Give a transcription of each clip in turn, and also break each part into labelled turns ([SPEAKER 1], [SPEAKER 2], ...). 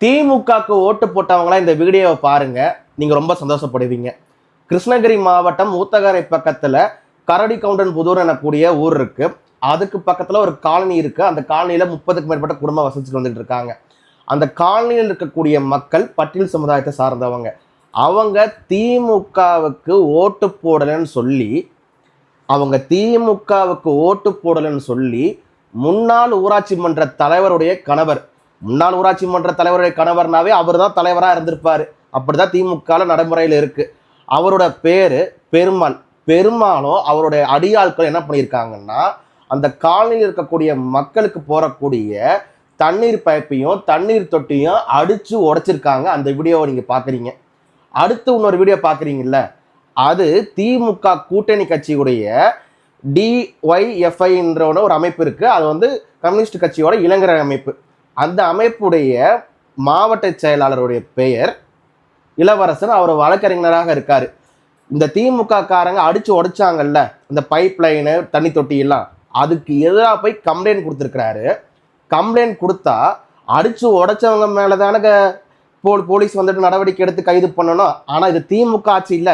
[SPEAKER 1] திமுகக்கு ஓட்டு போட்டவங்களாம் இந்த வீடியோவை பாருங்க, நீங்க ரொம்ப சந்தோஷப்படுவீங்க. கிருஷ்ணகிரி மாவட்டம் ஊத்தகரை பக்கத்துல கரடி கவுண்டன் புதூர் எனக்கூடிய ஊர் இருக்கு. அதுக்கு பக்கத்துல ஒரு காலனி இருக்கு. அந்த காலனியில 30க்கும் மேற்பட்ட குடும்பம் வசிச்சுட்டு வந்துட்டு இருக்காங்க. அந்த காலனியில் இருக்கக்கூடிய மக்கள் பட்டியல் சமுதாயத்தை சார்ந்தவங்க. அவங்க திமுகவுக்கு ஓட்டு போடலன்னு சொல்லி முன்னாள் ஊராட்சி மன்ற தலைவருடைய கணவர், முன்னாள் ஊராட்சி மன்ற தலைவருடைய கணவர்னாவே அவர் தான் தலைவராக இருந்திருப்பாரு. அப்படிதான் திமுக நடைமுறையில் இருக்கு. அவரோட பேரு பெருமாள். பெருமாளும் அவருடைய அடியாட்கள் என்ன பண்ணியிருக்காங்கன்னா, அந்த காலனியில் இருக்கக்கூடிய மக்களுக்கு போறக்கூடிய தண்ணீர் பைப்பையும் தண்ணீர் தொட்டியும் அடிச்சு உடைச்சிருக்காங்க. அந்த வீடியோவை நீங்க பாக்குறீங்க. அடுத்து இன்னொரு வீடியோ பாக்குறீங்கல்ல, அது திமுக கூட்டணி கட்சியுடைய DYFI என்ற ஒரு அமைப்பு இருக்கு. அது வந்து கம்யூனிஸ்ட் கட்சியோட இளைஞர் அமைப்பு. அந்த அமைப்புடைய மாவட்ட செயலாளருடைய பெயர் இளவரசன். அவர் வழக்கறிஞராக இருக்காரு. இந்த திமுக காரங்க அடிச்சு உடைச்சாங்கல்ல இந்த பைப் லைனு தண்ணி தொட்டி எல்லாம், அதுக்கு எதிராக போய் கம்ப்ளைண்ட் கொடுத்துருக்கிறாரு. கம்ப்ளைண்ட் கொடுத்தா அடிச்சு உடைச்சவங்க மேலதான போலீஸ் வந்துட்டு நடவடிக்கை எடுத்து கைது பண்ணணும். ஆனா இது திமுக ஆட்சி இல்ல.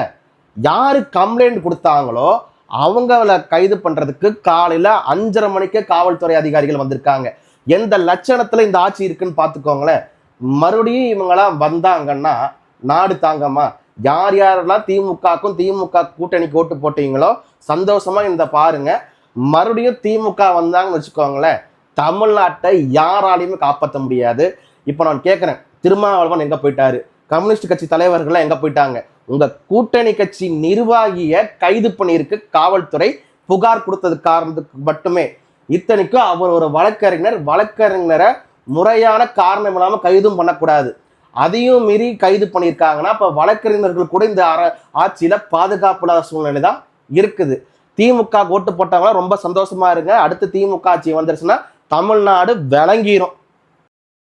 [SPEAKER 1] யாரு கம்ப்ளைண்ட் கொடுத்தாங்களோ அவங்கள கைது பண்றதுக்கு காலையில 5:30 மணிக்கு காவல்துறை அதிகாரிகள் வந்திருக்காங்க. எந்த லட்சணத்துல இந்த ஆட்சி இருக்குன்னு பாத்துக்கோங்களேன். மறுபடியும் இவங்களாம் வந்தாங்கன்னா நாடு தாங்கம்மா. யார் யாரெல்லாம் திமுகக்கும் திமுக கூட்டணிக்கு ஓட்டு போட்டீங்களோ சந்தோஷமா இந்த பாருங்க. மறுபடியும் திமுக வந்தாங்கன்னு வச்சுக்கோங்களேன், தமிழ்நாட்டை யாராலையுமே காப்பாற்ற முடியாது. இப்போ நான் கேட்குறேன், திருமாவளவன் எங்க போயிட்டாரு? கம்யூனிஸ்ட் கட்சி தலைவர்கள்லாம் எங்க போயிட்டாங்க? உங்க கூட்டணி கட்சி நிர்வாகிய கைது பண்ணியிருக்கு காவல்துறை, புகார் கொடுத்தது காரணத்துக்கு மட்டுமே. இத்தனைக்கும் அவர் ஒரு வழக்கறிஞரை முறையான காரணம் இல்லாம கைதும் பண்ணக்கூடாது. அதையும் மீறி கைது பண்ணியிருக்காங்கன்னா அப்ப வழக்கறிஞர்கள் கூட இந்த ஆட்சியில பாதுகாப்பு இல்லாத சூழ்நிலை தான் இருக்குது. திமுக ஓட்டு போட்டவங்க ரொம்ப சந்தோஷமா இருங்க. அடுத்து திமுக ஆட்சி வந்துருச்சுன்னா தமிழ்நாடு விளங்கிரும்.